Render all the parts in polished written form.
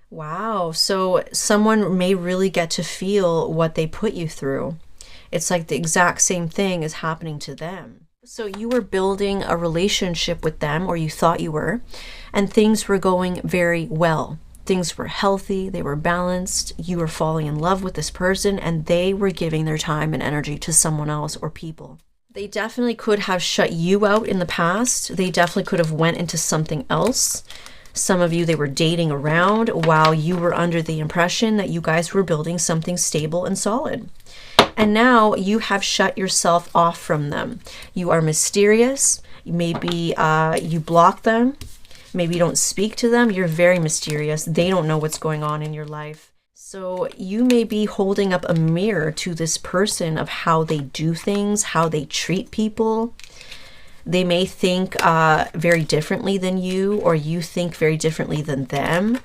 Wow. So someone may really get to feel what they put you through. It's like the exact same thing is happening to them. So you were building a relationship with them, or you thought you were, and things were going very well. Things were healthy, they were balanced, you were falling in love with this person, and they were giving their time and energy to someone else or people. They definitely could have shut you out in the past. They definitely could have went into something else. Some of you, they were dating around while you were under the impression that you guys were building something stable and solid. And now you have shut yourself off from them. You are mysterious. Maybe you block them. Maybe you don't speak to them. You're very mysterious. They don't know what's going on in your life. So you may be holding up a mirror to this person of how they do things, how they treat people. They may think very differently than you, or you think very differently than them.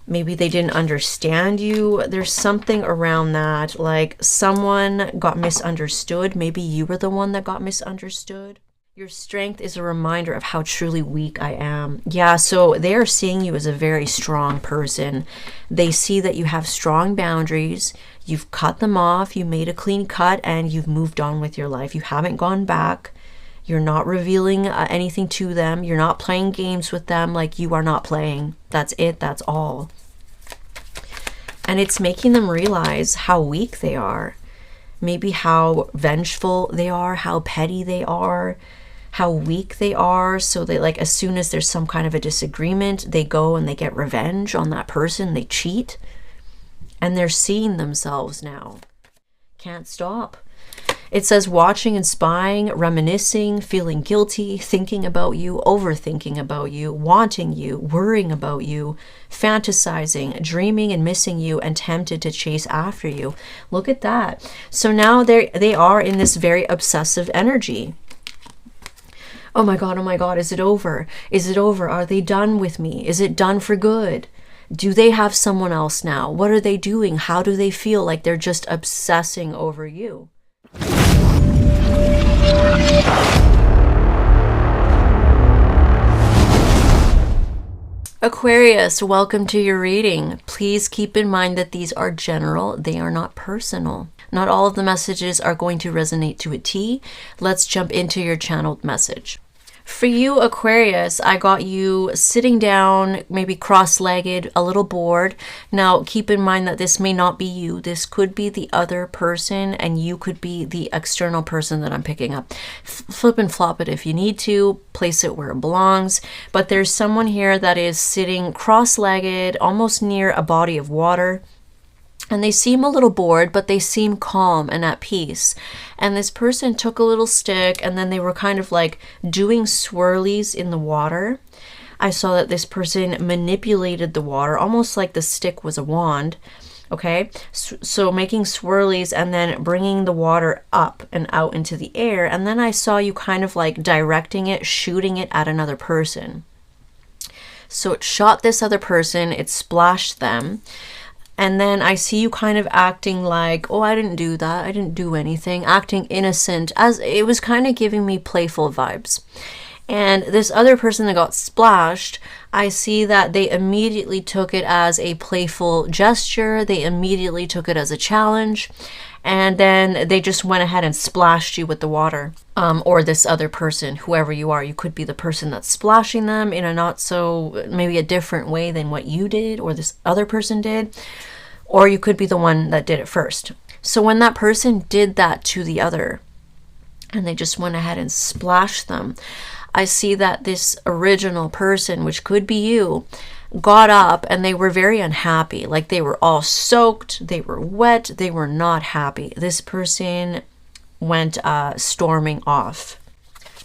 Maybe they didn't understand you. There's something around that, like someone got misunderstood. Maybe you were the one that got misunderstood. Your strength is a reminder of how truly weak I am. Yeah, so they are seeing you as a very strong person. They see that you have strong boundaries. You've cut them off. You made a clean cut and you've moved on with your life. You haven't gone back. You're not revealing anything to them. You're not playing games with them. Like, you are not playing. That's it. That's all. And it's making them realize how weak they are. Maybe how vengeful they are, how petty they are, how weak they are. So they, like, as soon as there's some kind of a disagreement, they go and they get revenge on that person. They cheat. And they're seeing themselves now. Can't stop. It says watching and spying, reminiscing, feeling guilty, thinking about you, overthinking about you, wanting you, worrying about you, fantasizing, dreaming and missing you, and tempted to chase after you. Look at that. So now they are in this very obsessive energy. Oh my God, is it over? Is it over? Are they done with me? Is it done for good? Do they have someone else now? What are they doing? How do they feel? Like they're just obsessing over you. Aquarius, welcome to your reading. Please keep in mind that these are general. They are not personal. Not all of the messages are going to resonate to a T. Let's jump into your channeled message. For you, Aquarius, I got you sitting down, maybe cross-legged, a little bored. Now, keep in mind that this may not be you. This could be the other person, and you could be the external person that I'm picking up. Flip and flop it if you need to. Place it where it belongs. But there's someone here that is sitting cross-legged, almost near a body of water. And they seem a little bored, but they seem calm and at peace. And this person took a little stick and then they were kind of like doing swirlies in the water. I saw that this person manipulated the water, almost like the stick was a wand. Okay, so making swirlies and then bringing the water up and out into the air. And then I saw you kind of like directing it, shooting it at another person. So it shot this other person, it splashed them. And then I see you kind of acting like, oh, I didn't do that. I didn't do anything. Acting innocent, as it was kind of giving me playful vibes. And this other person that got splashed, I see that they immediately took it as a playful gesture. They immediately took it as a challenge. And then they just went ahead and splashed you with the water. Or this other person, whoever you are. You could be the person that's splashing them in a not so, maybe a different way than what you did or this other person did. Or you could be the one that did it first. So when that person did that to the other, and they just went ahead and splashed them, I see that this original person, which could be you, got up and they were very unhappy. Like they were all soaked, they were wet, they were not happy. This person went storming off.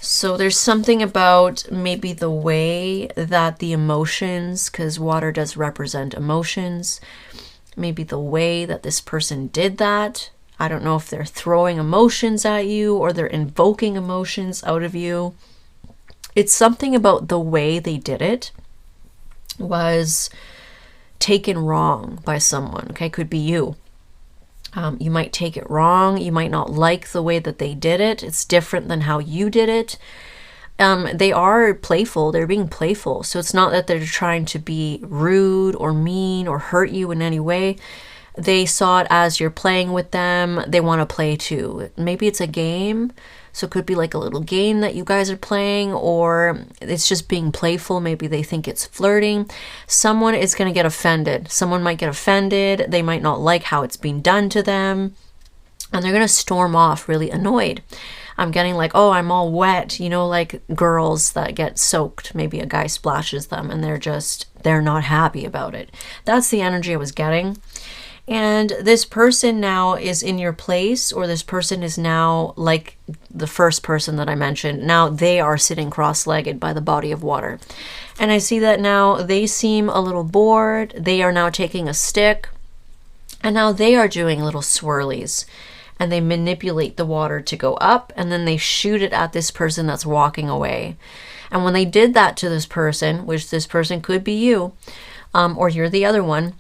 So there's something about maybe the way that the emotions, because water does represent emotions, maybe the way that this person did that. I don't know if they're throwing emotions at you or they're invoking emotions out of you. It's something about the way they did it was taken wrong by someone. Okay, could be you. You might take it wrong. You might not like the way that they did it. It's different than how you did it. they are playful. They're being playful. So it's not that they're trying to be rude or mean or hurt you in any way. They saw it as you're playing with them. They want to play too. Maybe it's a game. So it could be like a little game that you guys are playing, or it's just being playful. Maybe they think it's flirting. Someone is going to get offended. Someone might get offended. They might not like how it's being done to them. And they're going to storm off really annoyed. I'm getting like, oh, I'm all wet. You know, like girls that get soaked. Maybe a guy splashes them and they're not happy about it. That's the energy I was getting. And this person now is in your place, or this person is now like the first person that I mentioned. Now they are sitting cross-legged by the body of water. And I see that now they seem a little bored. They are now taking a stick, and now they are doing little swirlies. And they manipulate the water to go up, and then they shoot it at this person that's walking away. And when they did that to this person, which this person could be you, or you're the other one,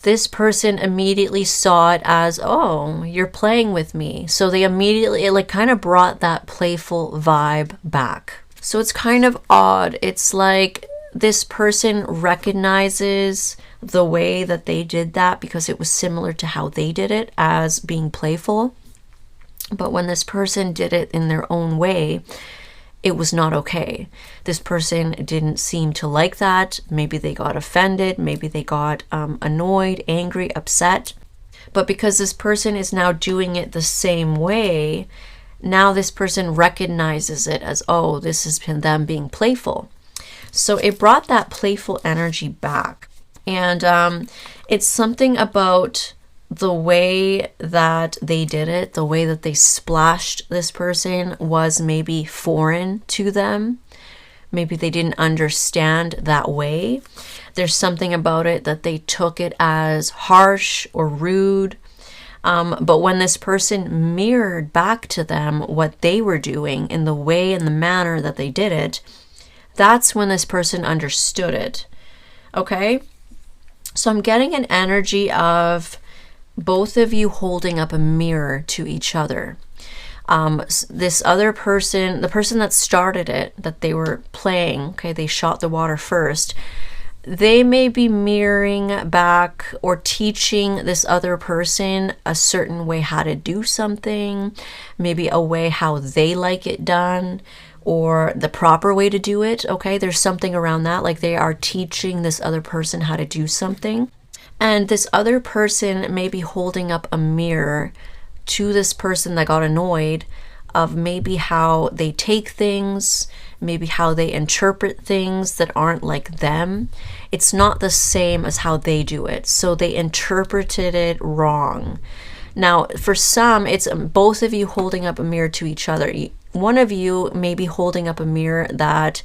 this person immediately saw it as, oh, you're playing with me. So they immediately, it like kind of brought that playful vibe back. So it's kind of odd. It's like this person recognizes the way that they did that because it was similar to how they did it as being playful. But when this person did it in their own way, it was not okay. This person didn't seem to like that. Maybe they got offended. Maybe they got annoyed, angry, upset. But because this person is now doing it the same way, now this person recognizes it as, oh, this has been them being playful. So it brought that playful energy back. And it's something about the way that they did it, the way that they splashed this person was maybe foreign to them. Maybe they didn't understand that way. There's something about it that they took it as harsh or rude. But when this person mirrored back to them what they were doing in the way and the manner that they did it, that's when this person understood it. Okay? So I'm getting an energy of both of you holding up a mirror to each other. This other person, the person that started it, that they were playing, okay, they shot the water first, they may be mirroring back or teaching this other person a certain way how to do something, maybe a way how they like it done, or the proper way to do it, okay? There's something around that, like they are teaching this other person how to do something. And this other person may be holding up a mirror to this person that got annoyed of maybe how they take things, maybe how they interpret things that aren't like them. It's not the same as how they do it. So they interpreted it wrong. Now, for some, it's both of you holding up a mirror to each other. One of you may be holding up a mirror that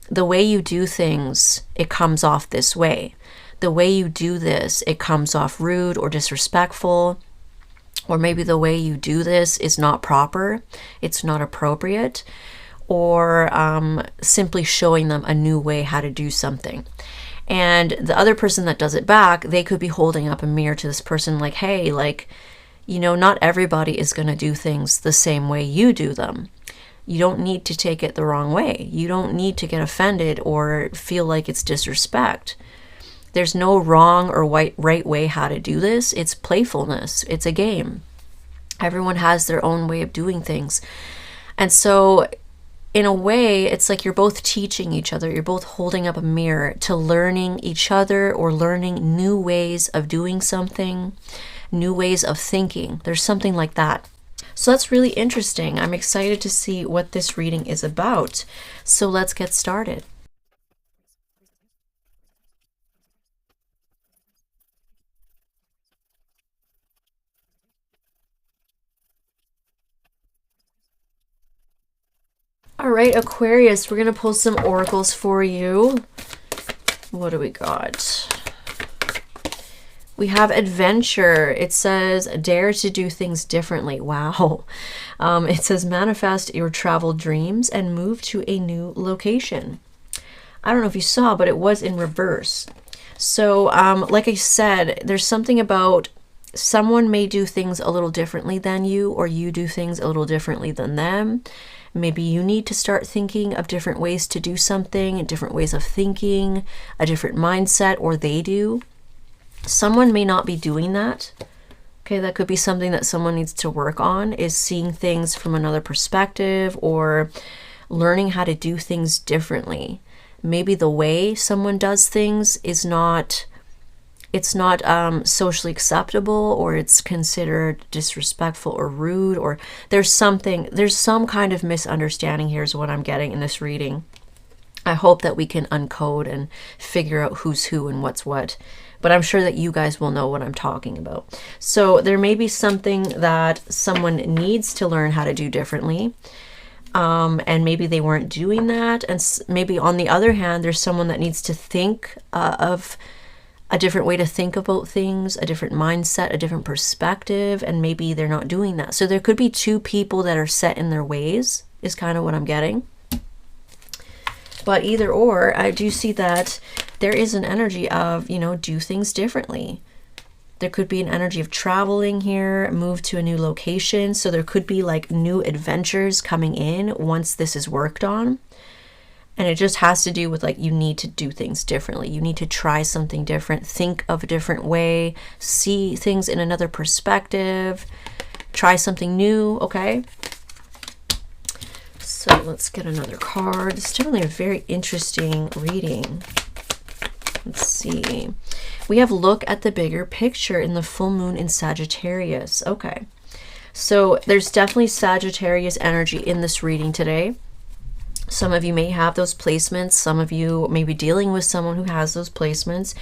the way you do things, it comes off this way. The way you do this, it comes off rude or disrespectful, or maybe the way you do this is not proper, it's not appropriate, or simply showing them a new way how to do something. And the other person that does it back, they could be holding up a mirror to this person like, hey, like, you know, not everybody is going to do things the same way you do them. You don't need to take it the wrong way. You don't need to get offended or feel like it's disrespect. There's no wrong or right way how to do this. It's playfulness. It's a game. Everyone has their own way of doing things. And so in a way, it's like you're both teaching each other. You're both holding up a mirror to learning each other or learning new ways of doing something, new ways of thinking. There's something like that. So that's really interesting. I'm excited to see what this reading is about. So let's get started. All right, Aquarius, we're going to pull some oracles for you. What do we got? We have adventure. It says, dare to do things differently. Wow. It says, manifest your travel dreams and move to a new location. I don't know if you saw, but it was in reverse. So like I said, there's something about someone may do things a little differently than you, or you do things a little differently than them. Maybe you need to start thinking of different ways to do something, different ways of thinking, a different mindset, or they do. Someone may not be doing that. Okay, that could be something that someone needs to work on, is seeing things from another perspective or learning how to do things differently. Maybe the way someone does things is not, it's not socially acceptable, or it's considered disrespectful or rude, or there's some kind of misunderstanding here is what I'm getting in this reading. I hope that we can uncode and figure out who's who and what's what. But I'm sure that you guys will know what I'm talking about. So there may be something that someone needs to learn how to do differently. And maybe they weren't doing that. And maybe on the other hand, there's someone that needs to think of a different way to think about things, a different mindset, a different perspective, and maybe they're not doing that. So there could be two people that are set in their ways, is kind of what I'm getting. But either or, I do see that there is an energy of, you know, do things differently. There could be an energy of traveling here, move to a new location. So there could be like new adventures coming in once this is worked on. And it just has to do with like, you need to do things differently. You need to try something different, think of a different way, see things in another perspective, try something new, okay? So let's get another card. It's definitely a very interesting reading. Let's see. We have look at the bigger picture in the full moon in Sagittarius. Okay. So there's definitely Sagittarius energy in this reading today. Some of you may have those placements. Some of you may be dealing with someone who has those placements.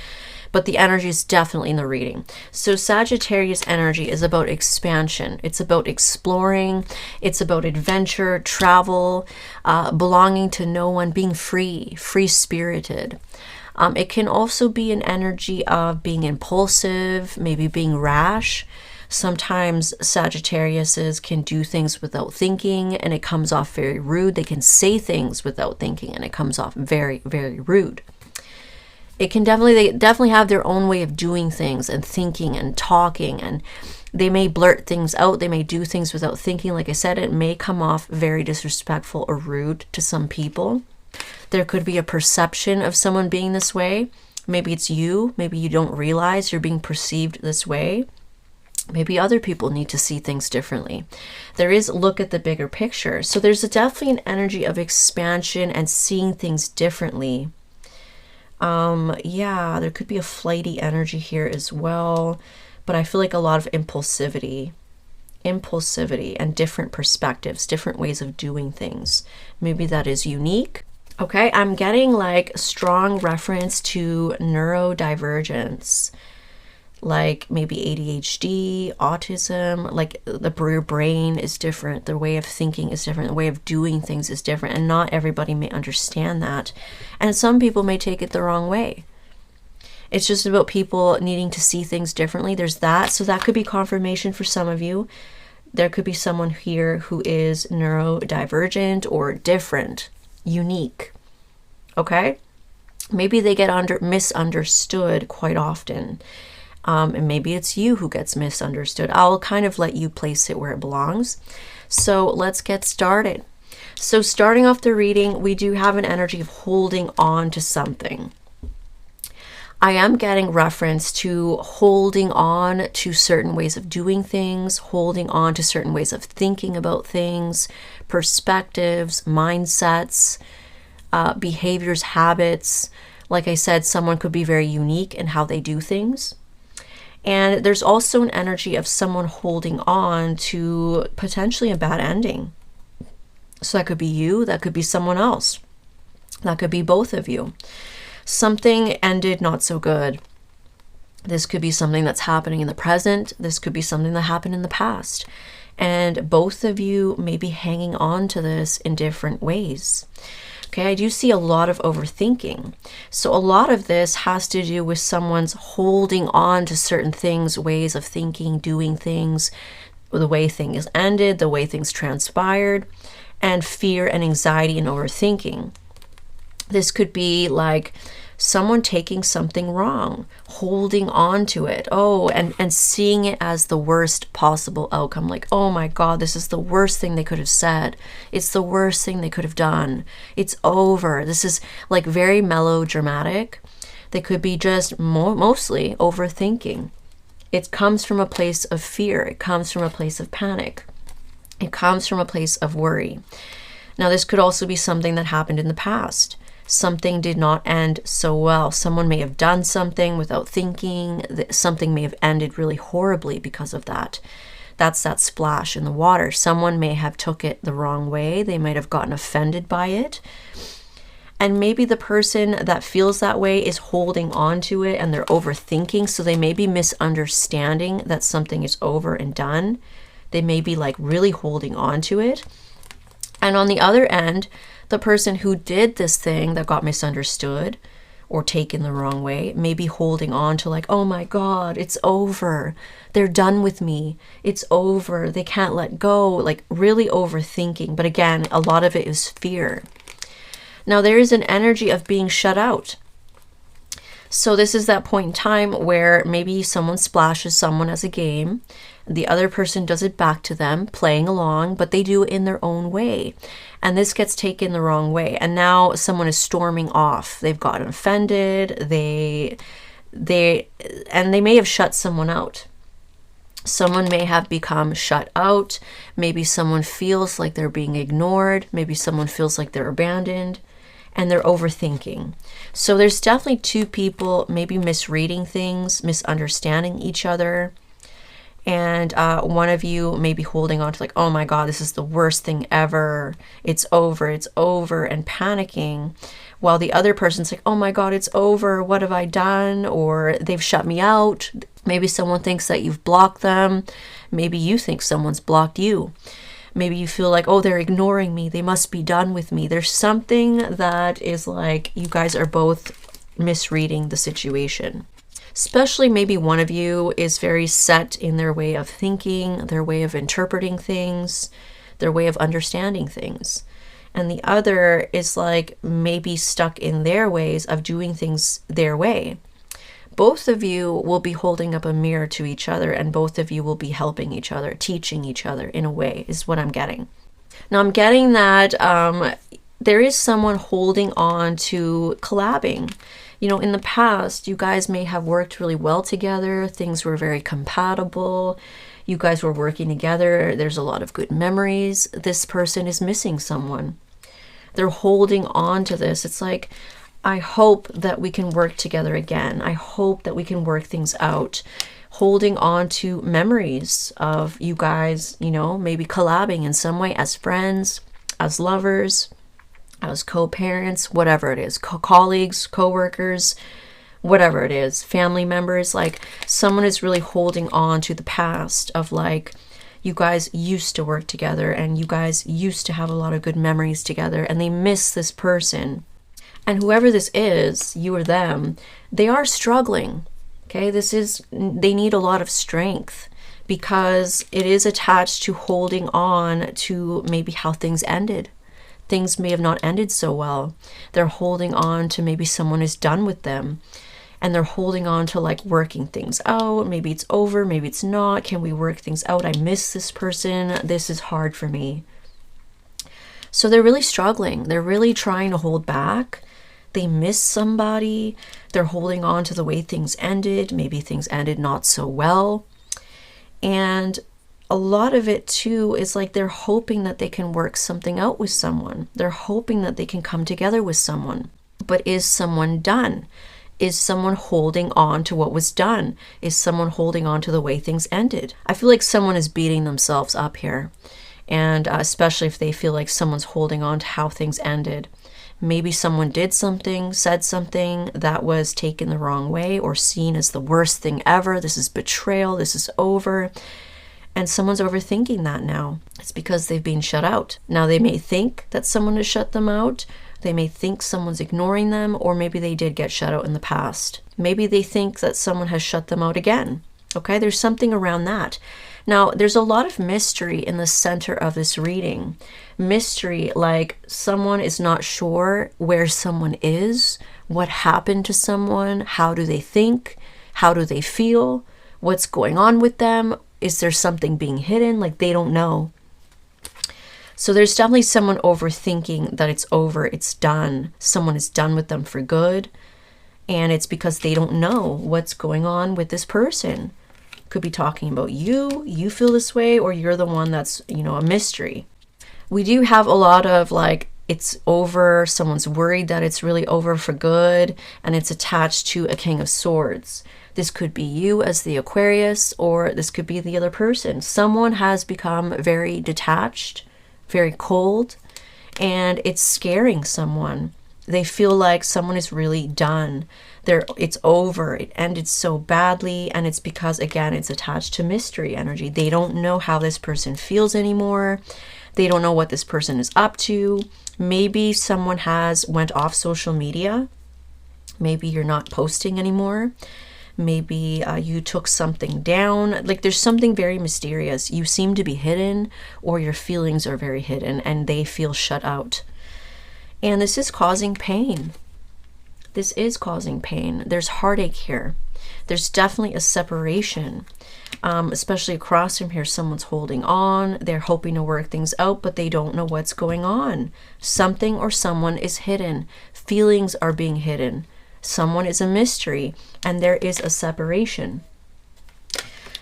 But the energy is definitely in the reading. So Sagittarius energy is about expansion. It's about exploring. It's about adventure, travel, belonging to no one, being free, free-spirited. It can also be an energy of being impulsive, maybe being rash. Sometimes Sagittariuses can do things without thinking and it comes off very rude. They can say things without thinking and it comes off very, very rude. It can they definitely have their own way of doing things and thinking and talking, and they may blurt things out. They may do things without thinking. Like I said, it may come off very disrespectful or rude to some people. There could be a perception of someone being this way. Maybe it's you. Maybe you don't realize you're being perceived this way. Maybe other people need to see things differently. There is look at the bigger picture. So there's definitely an energy of expansion and seeing things differently. Yeah, there could be a flighty energy here as well, but I feel like a lot of impulsivity and different perspectives, different ways of doing things. Maybe that is unique. Okay, I'm getting like strong reference to neurodivergence, like maybe ADHD, autism, like your brain is different, the way of thinking is different, the way of doing things is different, and not everybody may understand that. And some people may take it the wrong way. It's just about people needing to see things differently. There's that. So that could be confirmation for some of you. There could be someone here who is neurodivergent or different, unique. Okay? Maybe they get misunderstood quite often. And maybe it's you who gets misunderstood. I'll kind of let you place it where it belongs. So let's get started. So starting off the reading, we do have an energy of holding on to something. I am getting reference to holding on to certain ways of doing things, holding on to certain ways of thinking about things, perspectives, mindsets, behaviors, habits. Like I said, someone could be very unique in how they do things. And there's also an energy of someone holding on to potentially a bad ending. So that could be you, that could be someone else. That could be both of you. Something ended not so good. This could be something that's happening in the present. This could be something that happened in the past. And both of you may be hanging on to this in different ways. Okay, I do see a lot of overthinking. So a lot of this has to do with someone's holding on to certain things, ways of thinking, doing things, the way things ended, the way things transpired, and fear and anxiety and overthinking. This could be like someone taking something wrong, holding on to it. Oh, and seeing it as the worst possible outcome. Like, oh my God, this is the worst thing they could have said. It's the worst thing they could have done. It's over. This is like very melodramatic. They could be just mostly overthinking. It comes from a place of fear. It comes from a place of panic. It comes from a place of worry. Now, this could also be something that happened in the past. Something did not end so well. Someone may have done something without thinking. Something may have ended really horribly because of that. That's that splash in the water. Someone may have took it the wrong way. They might have gotten offended by it. And maybe the person that feels that way is holding on to it and they're overthinking. So they may be misunderstanding that something is over and done. They may be like really holding on to it. And on the other end, the person who did this thing that got misunderstood or taken the wrong way may be holding on to like, oh my God, it's over. They're done with me. It's over. They can't let go. Like really overthinking. But again, a lot of it is fear. Now there is an energy of being shut out. So this is that point in time where maybe someone splashes someone as a game. The other person does it back to them, playing along, but they do it in their own way. And this gets taken the wrong way. And now someone is storming off. They've gotten offended. They may have shut someone out. Someone may have become shut out. Maybe someone feels like they're being ignored. Maybe someone feels like they're abandoned. And they're overthinking. So there's definitely two people maybe misreading things, misunderstanding each other. And one of you may be holding on to like, oh my God, this is the worst thing ever. It's over, and panicking. While the other person's like, oh my God, it's over. What have I done? Or they've shut me out. Maybe someone thinks that you've blocked them. Maybe you think someone's blocked you. Maybe you feel like, oh, they're ignoring me. They must be done with me. There's something that is like you guys are both misreading the situation. Especially maybe one of you is very set in their way of thinking, their way of interpreting things, their way of understanding things. And the other is like maybe stuck in their ways of doing things their way. Both of you will be holding up a mirror to each other, and both of you will be helping each other, teaching each other in a way, is what I'm getting. Now I'm getting that there is someone holding on to collabing. You know, in the past, you guys may have worked really well together. Things were very compatible. You guys were working together. There's a lot of good memories. This person is missing someone. They're holding on to this. It's like, I hope that we can work together again. I hope that we can work things out. Holding on to memories of you guys, you know, maybe collabing in some way as friends, as lovers, as co-parents, whatever it is, colleagues, co-workers, whatever it is, family members. Like someone is really holding on to the past of like, you guys used to work together and you guys used to have a lot of good memories together, and they miss this person. And whoever this is, you or them, they are struggling. Okay, they need a lot of strength because it is attached to holding on to maybe how things ended. Things may have not ended so well. They're holding on to maybe someone is done with them, and they're holding on to like working things out. Maybe it's over, maybe it's not. Can we work things out? I miss this person. This is hard for me. So they're really struggling. They're really trying to hold back. They miss somebody. They're holding on to the way things ended. Maybe things ended not so well. And a lot of it too is like they're hoping that they can work something out with someone. They're hoping that they can come together with someone. But is someone done? Is someone holding on to what was done? Is someone holding on to the way things ended? I feel like someone is beating themselves up here. And especially if they feel like someone's holding on to how things ended. Maybe someone did something, said something that was taken the wrong way or seen as the worst thing ever. This is betrayal. This is over. And someone's overthinking that now. It's because they've been shut out. Now they may think that someone has shut them out. They may think someone's ignoring them, or maybe they did get shut out in the past. Maybe they think that someone has shut them out again. Okay, there's something around that. Now, there's a lot of mystery in the center of this reading. Mystery, like someone is not sure where someone is, what happened to someone, how do they think, how do they feel, what's going on with them, is there something being hidden, like they don't know. So there's definitely someone overthinking that it's over, it's done, someone is done with them for good, and it's because they don't know what's going on with this person. Could be talking about you feel this way, or you're the one that's, you know, a mystery. We do have a lot of like, it's over, someone's worried that it's really over for good, and it's attached to a King of Swords. This could be you as the Aquarius, or this could be the other person. Someone has become very detached, very cold, and it's scaring someone. They feel like someone is really done. It's over. It ended so badly, and it's because, again, it's attached to mystery energy. They don't know how this person feels anymore. They don't know what this person is up to. Maybe someone has went off social media. Maybe you're not posting anymore. Maybe you took something down. Like there's something very mysterious. You seem to be hidden, or your feelings are very hidden and they feel shut out. And this is causing pain. This is causing pain. There's heartache here. There's definitely a separation, especially across from here. Someone's holding on. They're hoping to work things out, but they don't know what's going on. Something or someone is hidden. Feelings are being hidden. Someone is a mystery, and there is a separation.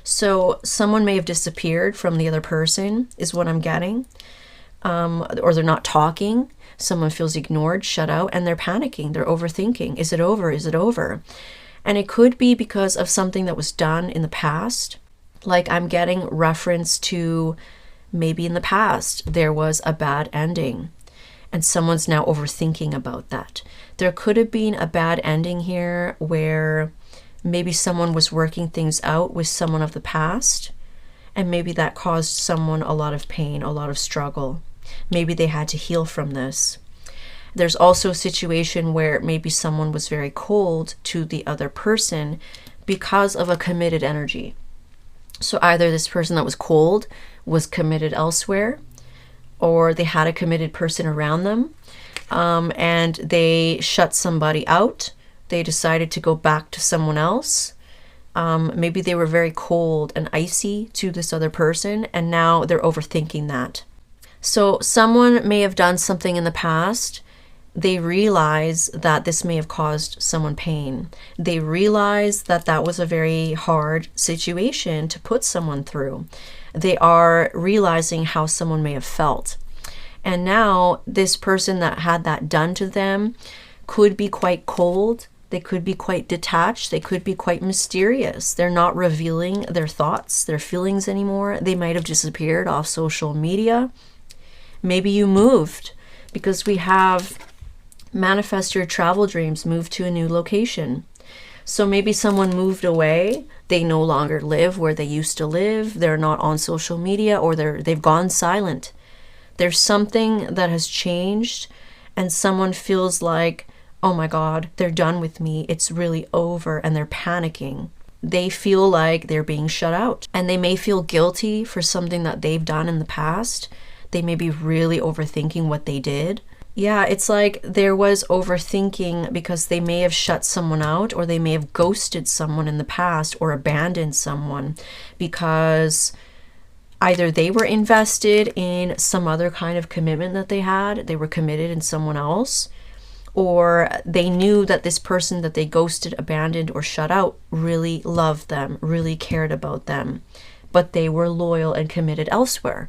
So someone may have disappeared from the other person, is what I'm getting. Or they're not talking. Someone feels ignored, shut out, and they're panicking. They're overthinking. Is it over? Is it over? And it could be because of something that was done in the past. Like I'm getting reference to maybe in the past there was a bad ending, and someone's now overthinking about that. There could have been a bad ending here where maybe someone was working things out with someone of the past, and maybe that caused someone a lot of pain, a lot of struggle. Maybe they had to heal from this. There's also a situation where maybe someone was very cold to the other person because of a committed energy. So either this person that was cold was committed elsewhere, or they had a committed person around them, and they shut somebody out. They decided to go back to someone else. Maybe they were very cold and icy to this other person, and now they're overthinking that. So someone may have done something in the past. They realize that this may have caused someone pain. They realize that that was a very hard situation to put someone through. They are realizing how someone may have felt. And now this person that had that done to them could be quite cold. They could be quite detached. They could be quite mysterious. They're not revealing their thoughts, their feelings anymore. They might have disappeared off social media. Maybe you moved, because we have manifest your travel dreams, move to a new location. So maybe someone moved away. They no longer live where they used to live. They're not on social media, or they've gone silent. There's something that has changed, and someone feels like, oh my God, they're done with me. It's really over, and they're panicking. They feel like they're being shut out, and they may feel guilty for something that they've done in the past. They may be really overthinking what they did. Yeah, it's like there was overthinking because they may have shut someone out, or they may have ghosted someone in the past, or abandoned someone because either they were invested in some other kind of commitment that they had, they were committed in someone else, or they knew that this person that they ghosted, abandoned, or shut out really loved them, really cared about them, but they were loyal and committed elsewhere.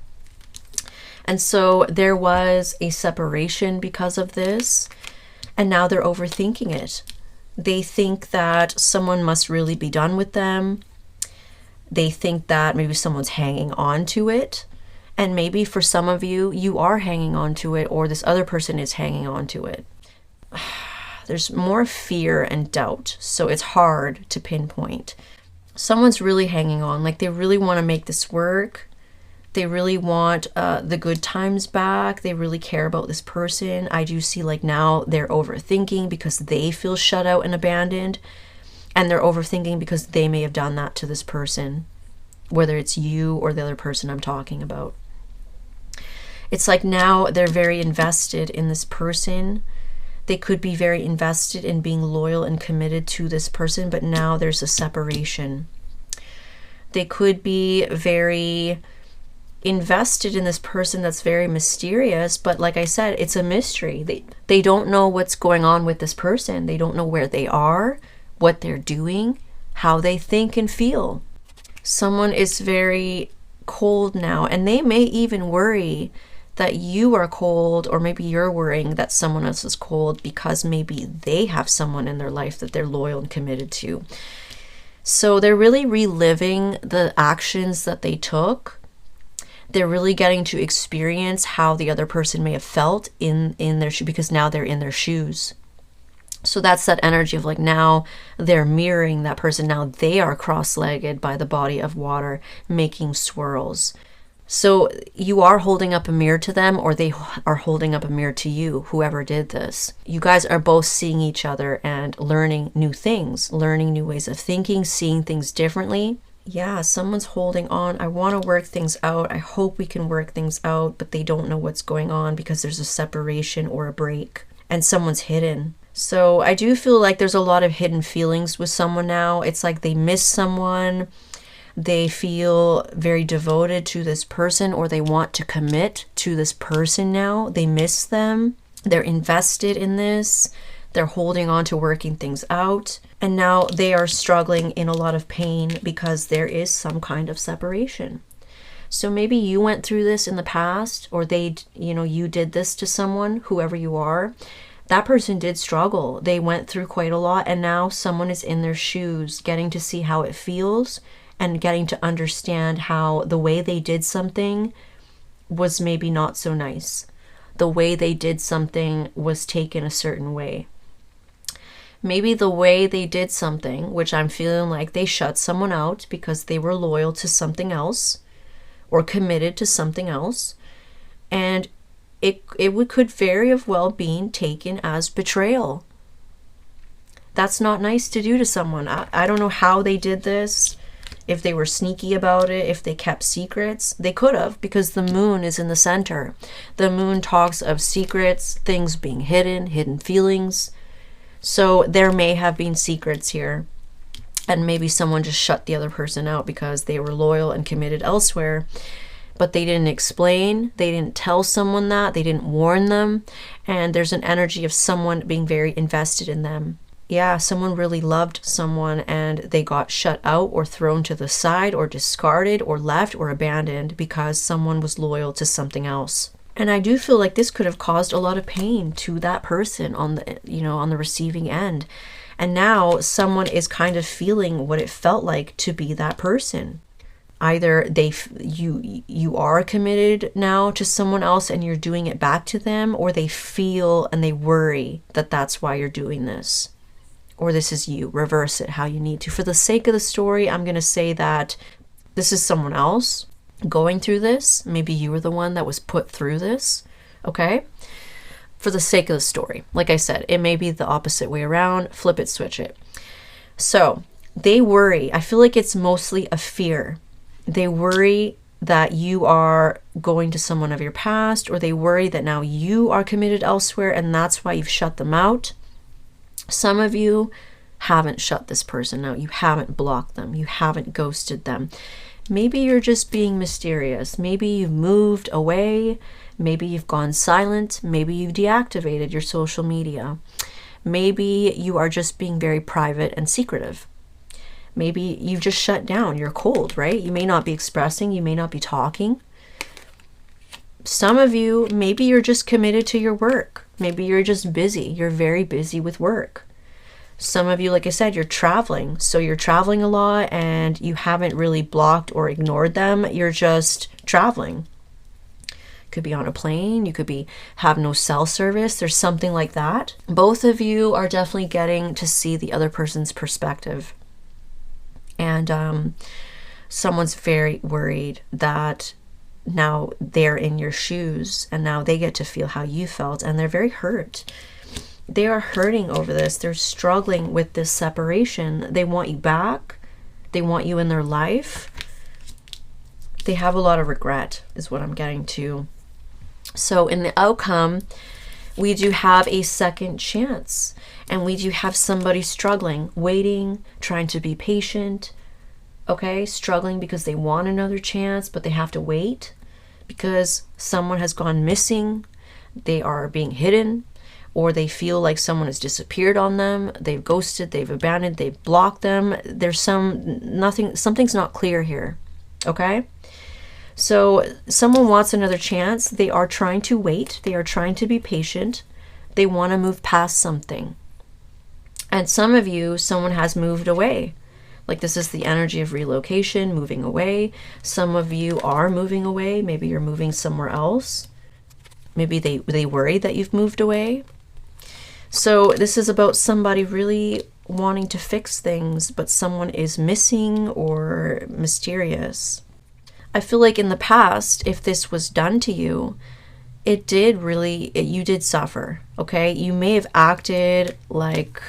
And so there was a separation because of this, and now they're overthinking it. They think that someone must really be done with them. They think that maybe someone's hanging on to it. And maybe for some of you, you are hanging on to it, or this other person is hanging on to it. There's more fear and doubt, so it's hard to pinpoint. Someone's really hanging on, like they really want to make this work. They really want the good times back. They really care about this person. I do see like now they're overthinking because they feel shut out and abandoned. And they're overthinking because they may have done that to this person, whether it's you or the other person I'm talking about. It's like now they're very invested in this person. They could be very invested in being loyal and committed to this person, but now there's a separation. They could be very invested in this person that's very mysterious, but like I said, it's a mystery. They don't know what's going on with this person. They don't know where they are, what they're doing, how they think and feel. Someone is very cold now, and they may even worry that you are cold, or maybe you're worrying that someone else is cold because maybe they have someone in their life that they're loyal and committed to. So they're really reliving the actions that they took. They're really getting to experience how the other person may have felt in their shoe, because now they're in their shoes. So that's that energy of like, now they're mirroring that person. Now they are cross-legged by the body of water, making swirls. So you are holding up a mirror to them, or they are holding up a mirror to you, whoever did this. You guys are both seeing each other and learning new things, learning new ways of thinking, seeing things differently. Yeah, someone's holding on. I want to work things out. I hope we can work things out, but they don't know what's going on because there's a separation or a break, and someone's hidden. So I do feel like there's a lot of hidden feelings with someone now. It's like they miss someone. They feel very devoted to this person, or they want to commit to this person now. They miss them. They're invested in this. They're holding on to working things out. And now they are struggling in a lot of pain because there is some kind of separation. So maybe you went through this in the past, or you did this to someone, whoever you are. That person did struggle. They went through quite a lot, and now someone is in their shoes, getting to see how it feels and getting to understand how the way they did something was maybe not so nice. The way they did something was taken a certain way. Maybe the way they did something, which I'm feeling like they shut someone out because they were loyal to something else or committed to something else, and it could very well be taken as betrayal. That's not nice to do to someone. I don't know how they did this. If they were sneaky about it, if they kept secrets, they could have, because the moon is in the center. The moon talks of secrets, things being hidden feelings. So there may have been secrets here, and maybe someone just shut the other person out because they were loyal and committed elsewhere, but they didn't explain, they didn't tell someone that, they didn't warn them, and there's an energy of someone being very invested in them. Yeah, someone really loved someone and they got shut out or thrown to the side or discarded or left or abandoned because someone was loyal to something else. And I do feel like this could have caused a lot of pain to that person on the receiving end. And now someone is kind of feeling what it felt like to be that person. Either you are committed now to someone else and you're doing it back to them, or they feel and they worry that that's why you're doing this. Or this is you. Reverse it how you need to. For the sake of the story, I'm going to say that this is someone else going through this. Maybe you were the one that was put through this. Okay? For the sake of the story. Like I said, it may be the opposite way around. Flip it, switch it. So they worry. I feel like it's mostly a fear. They worry that you are going to someone of your past, or they worry that now you are committed elsewhere and that's why you've shut them out. Some of you haven't shut this person out. You haven't blocked them. You haven't ghosted them. Maybe you're just being mysterious. Maybe you've moved away. Maybe you've gone silent. Maybe you've deactivated your social media. Maybe you are just being very private and secretive. Maybe you've just shut down. You're cold, right? You may not be expressing. You may not be talking. Some of you, maybe you're just committed to your work. Maybe you're just busy. You're very busy with work. Some of you, like I said, you're traveling. So you're traveling a lot and you haven't really blocked or ignored them. You're just traveling. Could be on a plane. You could have no cell service. There's something like that. Both of you are definitely getting to see the other person's perspective. And someone's very worried that now they're in your shoes and now they get to feel how you felt, and they're very hurt. They are hurting over this. They're struggling with this separation. They want you back. They want you in their life. They have a lot of regret is what I'm getting to. So in the outcome, we do have a second chance, and we do have somebody struggling, waiting, trying to be patient, okay? Struggling because they want another chance, but they have to wait because someone has gone missing, they are being hidden, or they feel like someone has disappeared on them, they've ghosted, they've abandoned, they've blocked them. There's something's not clear here, okay? So someone wants another chance. They are trying to wait. They are trying to be patient. They want to move past something. And some of you, someone has moved away. Like this is the energy of relocation, moving away. Some of you are moving away. Maybe you're moving somewhere else. Maybe they worry that you've moved away. So this is about somebody really wanting to fix things, but someone is missing or mysterious. I feel like in the past, if this was done to you, you did suffer, okay? You may have acted like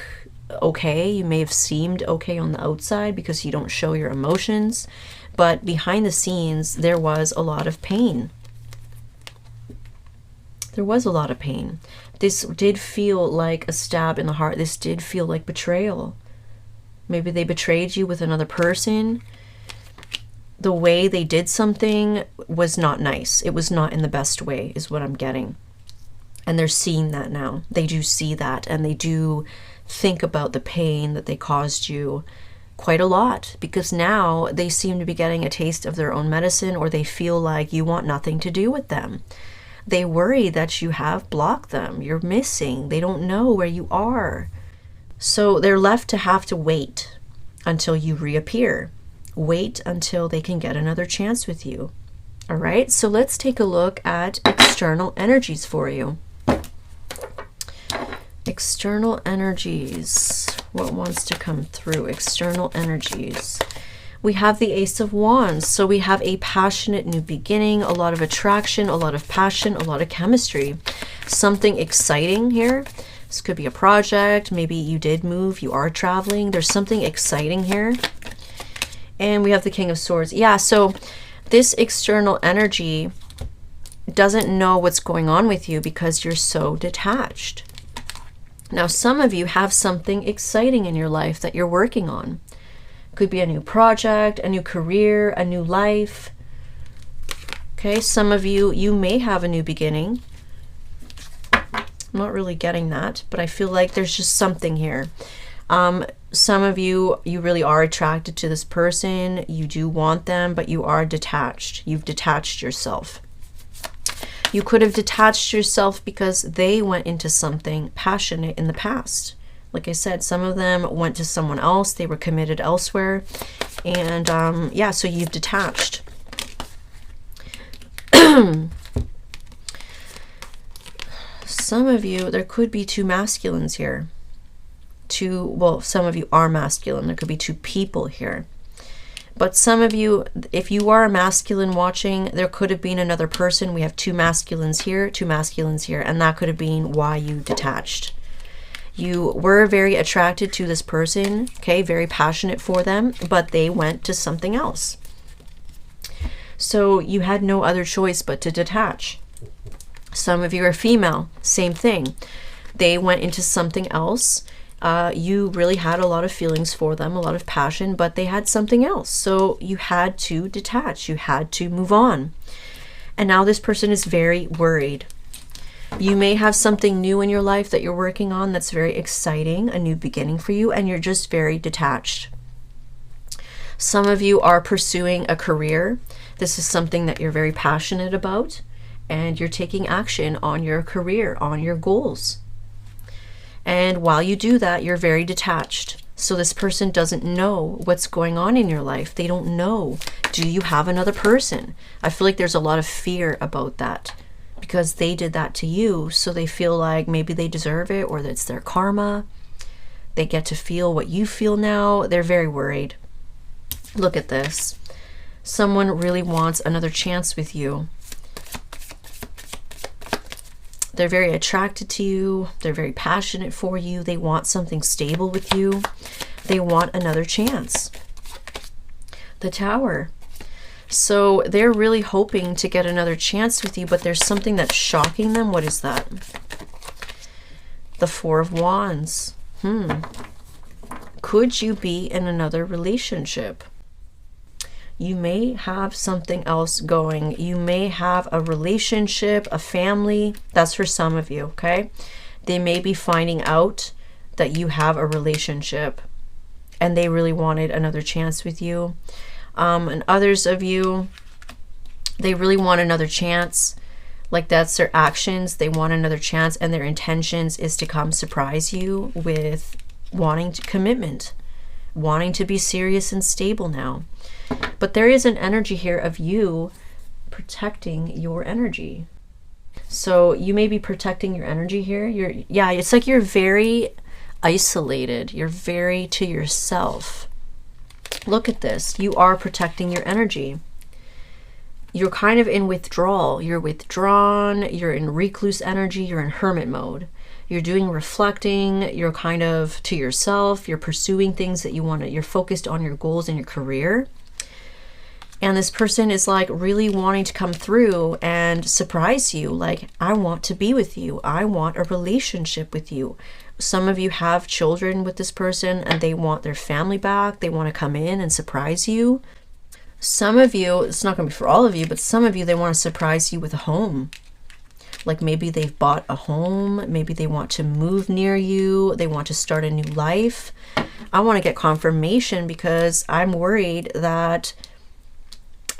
okay, you may have seemed okay on the outside because you don't show your emotions, but behind the scenes, there was a lot of pain. There was a lot of pain. This did feel like a stab in the heart. This did feel like betrayal. Maybe they betrayed you with another person. The way they did something was not nice. It was not in the best way, is what I'm getting. And they're seeing that now. They do see that, and they do think about the pain that they caused you quite a lot, because now they seem to be getting a taste of their own medicine, or they feel like you want nothing to do with them. They worry that you have blocked them. You're missing. They don't know where you are. So they're left to have to wait until you reappear. Wait until they can get another chance with you. All right, so let's take a look at external energies for you. External energies. What wants to come through? External energies. We have the Ace of Wands. So we have a passionate new beginning, a lot of attraction, a lot of passion, a lot of chemistry. Something exciting here. This could be a project. Maybe you did move. You are traveling. There's something exciting here. And we have the King of Swords. Yeah, so this external energy doesn't know what's going on with you because you're so detached. Now, some of you have something exciting in your life that you're working on. Could be a new project, a new career, a new life. Okay, some of you, you may have a new beginning. I'm not really getting that, but I feel like there's just something here. Some of you, you really are attracted to this person. You do want them, but you are detached. You've detached yourself. You could have detached yourself because they went into something passionate in the past. Like I said, some of them went to someone else. They were committed elsewhere. And yeah, so you've detached. Some of you, there could be two masculines here. Well, some of you are masculine. There could be two people here. But some of you, if you are a masculine watching, there could have been another person. We have two masculines here, and that could have been why you detached. You were very attracted to this person, okay, very passionate for them, but they went to something else. So you had no other choice but to detach. Some of you are female, same thing. They went into something else. You really had a lot of feelings for them, a lot of passion, but they had something else. So you had to detach, you had to move on. And now this person is very worried. You may have something new in your life that you're working on that's very exciting, a new beginning for you, and you're just very detached. Some of you are pursuing a career. This is something that you're very passionate about, and you're taking action on your career, on your goals. And while you do that, you're very detached. So this person doesn't know what's going on in your life. They don't know. Do you have another person? I feel like there's a lot of fear about that because they did that to you. So they feel like maybe they deserve it, or that it's their karma. They get to feel what you feel now. They're very worried. Look at this. Someone really wants another chance with you. They're very attracted to you. They're very passionate for you. They want something stable with you. They want another chance. The Tower. So they're really hoping to get another chance with you, but there's something that's shocking them. What is that? The Four of Wands. Could you be in another relationship? You may have something else going. You may have a relationship, a family. That's for some of you, okay? They may be finding out that you have a relationship and they really wanted another chance with you. And others of you, they really want another chance. Like that's their actions. They want another chance, and their intentions is to come surprise you with wanting commitment, wanting to be serious and stable now. But there is an energy here of you protecting your energy. So you may be protecting your energy here. Yeah, it's like you're very isolated. You're very to yourself. Look at this. You are protecting your energy. You're kind of in withdrawal. You're withdrawn. You're in recluse energy. You're in hermit mode. You're doing reflecting. You're kind of to yourself. You're pursuing things that you want to. You're focused on your goals and your career. And this person is like really wanting to come through and surprise you. Like, I want to be with you. I want a relationship with you. Some of you have children with this person and they want their family back. They want to come in and surprise you. Some of you, it's not going to be for all of you, but some of you, they want to surprise you with a home. Like maybe they've bought a home. Maybe they want to move near you. They want to start a new life. I want to get confirmation because I'm worried that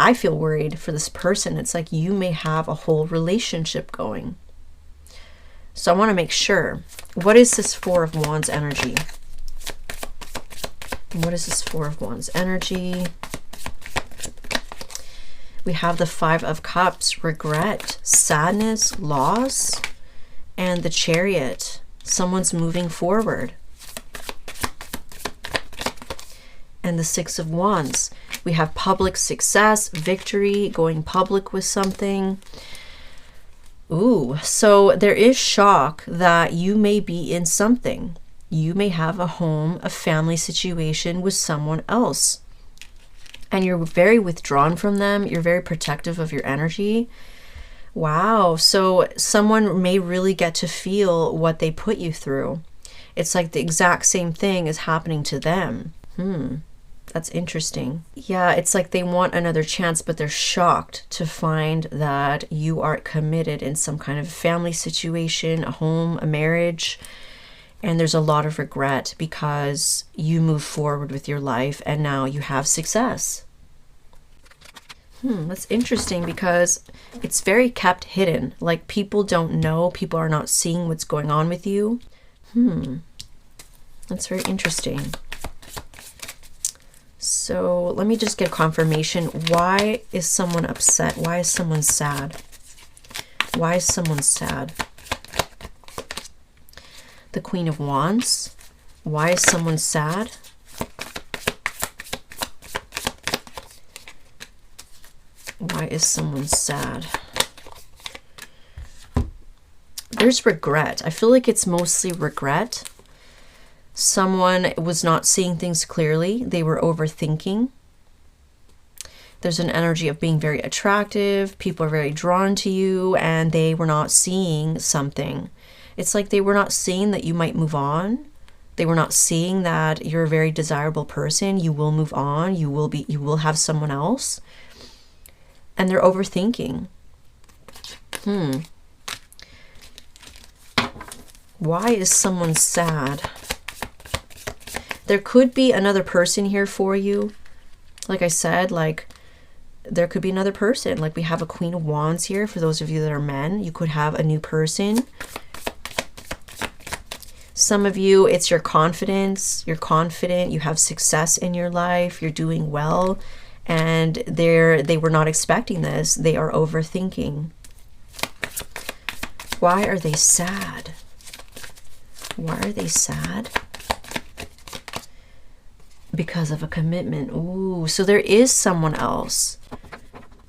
I feel worried for this person. It's like you may have a whole relationship going. So I want to make sure. What is this Four of Wands energy? What is this Four of Wands energy? We have the Five of Cups, regret, sadness, loss, and the Chariot. Someone's moving forward. And the Six of Wands. We have public success, victory, going public with something. Ooh, so there is shock that you may be in something. You may have a home, a family situation with someone else. And you're very withdrawn from them. You're very protective of your energy. Wow. So someone may really get to feel what they put you through. It's like the exact same thing is happening to them. That's interesting. Yeah, it's like they want another chance, but they're shocked to find that you are committed in some kind of family situation, a home, a marriage. And there's a lot of regret because you move forward with your life and now you have success. That's interesting because it's very kept hidden. Like people don't know, people are not seeing what's going on with you. That's very interesting. So let me just get confirmation. Why is someone upset? Why is someone sad? Why is someone sad? The Queen of Wands. Why is someone sad? Why is someone sad? There's regret. I feel like it's mostly regret. Someone was not seeing things clearly. They were overthinking. There's an energy of being very attractive. People are very drawn to you and they were not seeing something. It's like they were not seeing that you might move on. They were not seeing that you're a very desirable person. You will move on. You will have someone else. And they're overthinking. Why is someone sad? There could be another person here for you. Like I said, like there could be another person. Like we have a Queen of Wands here. For those of you that are men, you could have a new person. Some of you, it's your confidence. You're confident. You have success in your life. You're doing well. And they were not expecting this. They are overthinking. Why are they sad? Why are they sad? Because of a commitment. Ooh, so there is someone else.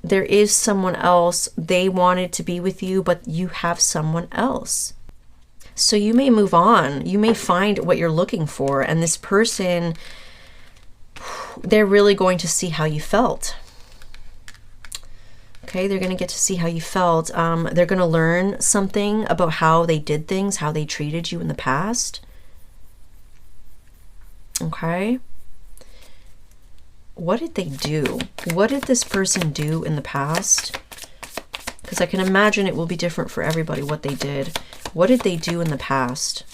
There is someone else. They wanted to be with you, but you have someone else. So you may move on. You may find what you're looking for. And this person, they're really going to see how you felt. Okay, they're going to get to see how you felt. They're going to learn something about how they did things, how they treated you in the past. Okay. What did they do? What did this person do in the past? Because I can imagine it will be different for everybody what they did. What did they do in the past?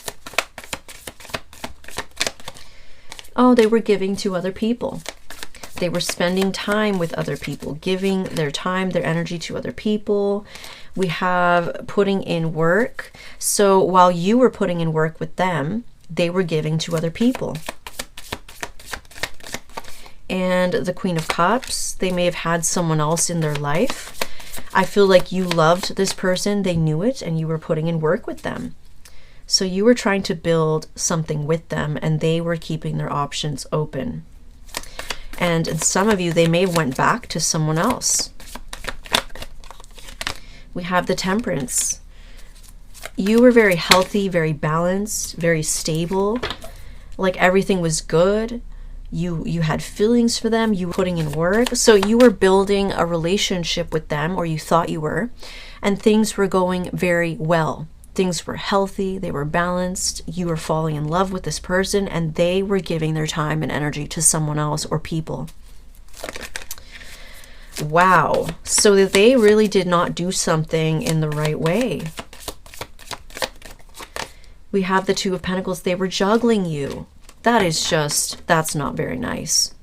Oh, they were giving to other people. They were spending time with other people, giving their time, their energy to other people. We have putting in work. So while you were putting in work with them, they were giving to other people. And the Queen of Cups, they may have had someone else in their life. I feel like you loved this person, they knew it, and you were putting in work with them. So you were trying to build something with them, and they were keeping their options open. And in some of you, they may have went back to someone else. We have the Temperance. You were very healthy, very balanced, very stable. Like everything was good. You had feelings for them. You were putting in work. So you were building a relationship with them, or you thought you were. And things were going very well. Things were healthy. They were balanced. You were falling in love with this person, and they were giving their time and energy to someone else or people. Wow. So that they really did not do something in the right way. We have the Two of Pentacles. They were juggling you. That is just, that's not very nice.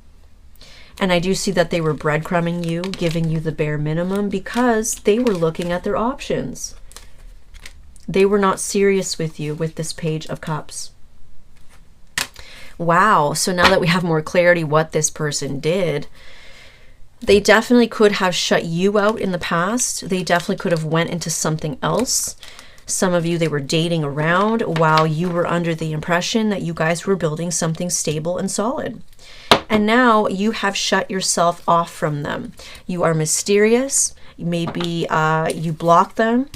And I do see that they were breadcrumbing you, giving you the bare minimum because they were looking at their options. They were not serious with you with this Page of Cups. Wow. So now that we have more clarity what this person did, they definitely could have shut you out in the past. They definitely could have went into something else. Some of you, they were dating around while you were under the impression that you guys were building something stable and solid. And now you have shut yourself off from them. You are mysterious. Maybe you block them.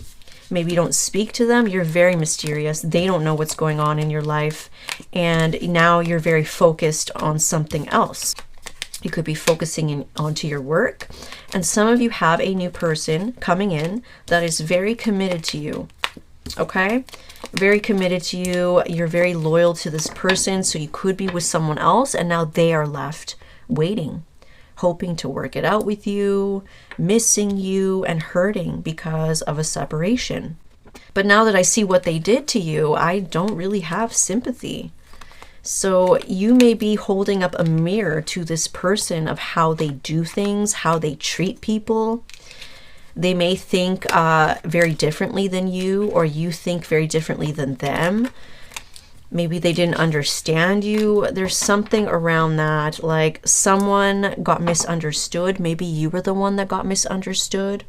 Maybe you don't speak to them. You're very mysterious. They don't know what's going on in your life. And now you're very focused on something else. You could be focusing onto your work. And some of you have a new person coming in that is very committed to you. Okay? Very committed to you. You're very loyal to this person. So you could be with someone else, and now they are left waiting, hoping to work it out with you, missing you, and hurting because of a separation. But now that I see what they did to you, I don't really have sympathy. So you may be holding up a mirror to this person of how they do things, how they treat people. They may think very differently than you, or you think very differently than them. Maybe they didn't understand you. There's something around that, like someone got misunderstood. Maybe you were the one that got misunderstood.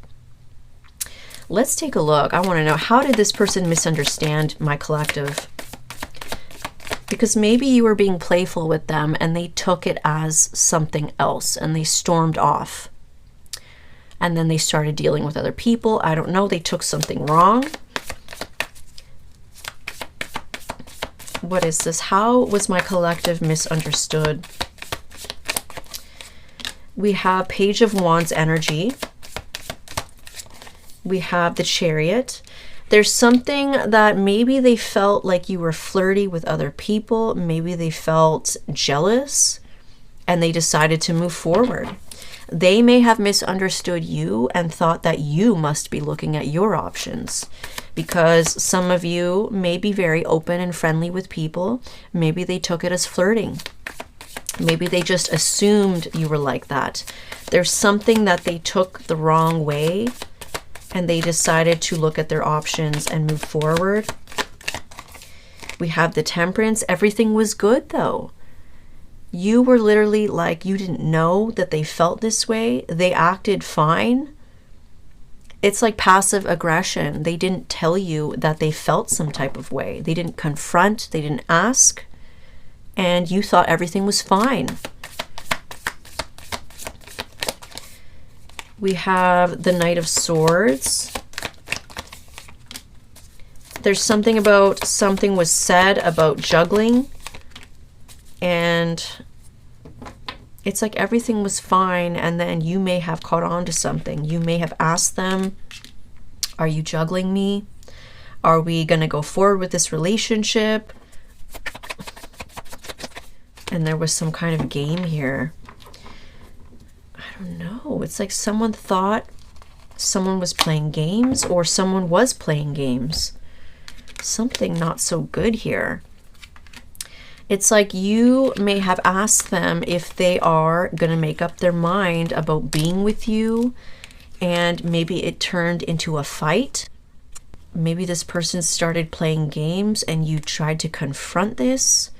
Let's take a look. I want to know, how did this person misunderstand my collective? Because maybe you were being playful with them and they took it as something else and they stormed off. And then they started dealing with other people. I don't know. They took something wrong. What is this? How was my collective misunderstood? We have Page of Wands energy. We have the Chariot. There's something that maybe they felt like you were flirty with other people. Maybe they felt jealous and they decided to move forward. They may have misunderstood you and thought that you must be looking at your options, because some of you may be very open and friendly with people. Maybe they took it as flirting. Maybe they just assumed you were like that. There's something that they took the wrong way and they decided to look at their options and move forward. We have the Temperance. Everything was good though. You were literally like, you didn't know that they felt this way. They acted fine. It's like passive aggression. They didn't tell you that they felt some type of way. They didn't confront. They didn't ask. And you thought everything was fine. We have the Knight of Swords. There's something about something was said about juggling. And It's like everything was fine, and then you may have caught on to something. You may have asked them, are you juggling me? Are we going to go forward with this relationship? And there was some kind of game here. I don't know. It's like someone thought someone was playing games, or someone was playing games. Something not so good here. It's like you may have asked them if they are going to make up their mind about being with you, and maybe it turned into a fight. Maybe this person started playing games and you tried to confront this.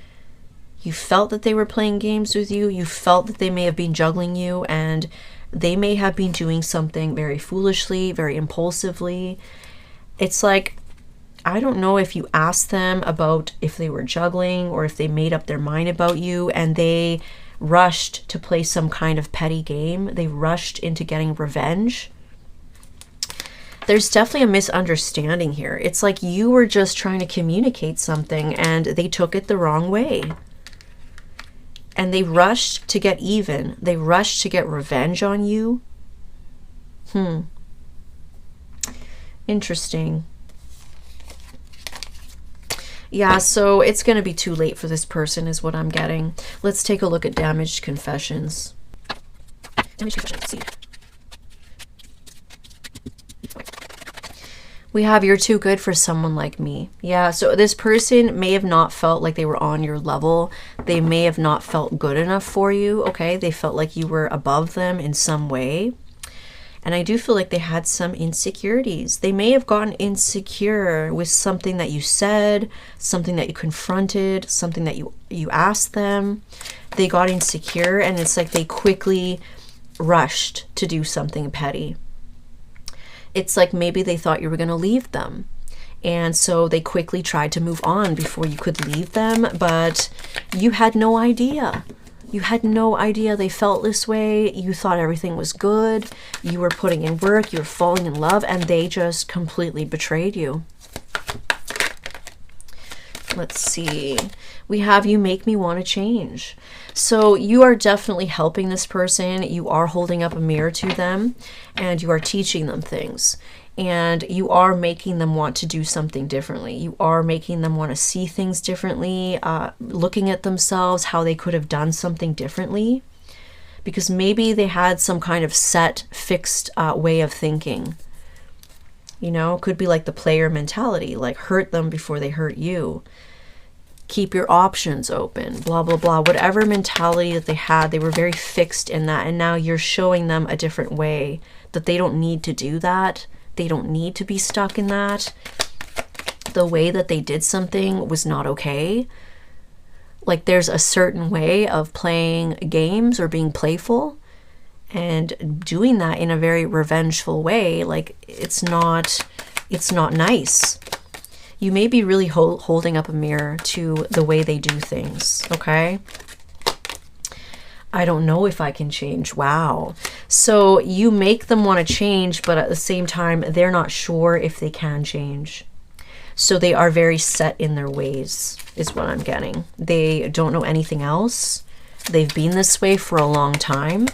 You felt that they were playing games with you. You felt that they may have been juggling you, and they may have been doing something very foolishly, very impulsively. It's like, I don't know if you asked them about if they were juggling or if they made up their mind about you and they rushed to play some kind of petty game. They rushed into getting revenge. There's definitely a misunderstanding here. It's like you were just trying to communicate something and they took it the wrong way. And they rushed to get even. They rushed to get revenge on you. Interesting. Yeah, so it's going to be too late for this person is what I'm getting. Let's take a look at damaged confessions. Damaged confessions. See. We have you're too good for someone like me. Yeah, so this person may have not felt like they were on your level. They may have not felt good enough for you, okay? They felt like you were above them in some way. And I do feel like they had some insecurities. They may have gotten insecure with something that you said, something that you confronted, something that you asked them. They got insecure, and it's like they quickly rushed to do something petty. It's like maybe they thought you were going to leave them. And so they quickly tried to move on before you could leave them, but you had no idea. You had no idea they felt this way. You thought everything was good. You were putting in work. You were falling in love, and they just completely betrayed you. Let's see. We have you make me want to change. So you are definitely helping this person. You are holding up a mirror to them, and you are teaching them things. And you are making them want to do something differently. You are making them want to see things differently, looking at themselves, how they could have done something differently. Because maybe they had some kind of set, fixed way of thinking. You know, it could be like the player mentality, like hurt them before they hurt you. Keep your options open, blah, blah, blah. Whatever mentality that they had, they were very fixed in that. And now you're showing them a different way, that they don't need to do that. They don't need to be stuck in that. The way that they did something was not okay. Like there's a certain way of playing games or being playful, and doing that in a very revengeful way, like it's not nice. You may be really holding up a mirror to the way they do things, okay? I don't know if I can change. Wow. So you make them want to change, but at the same time, they're not sure if they can change. So they are very set in their ways, is what I'm getting. They don't know anything else. They've been this way for a long time.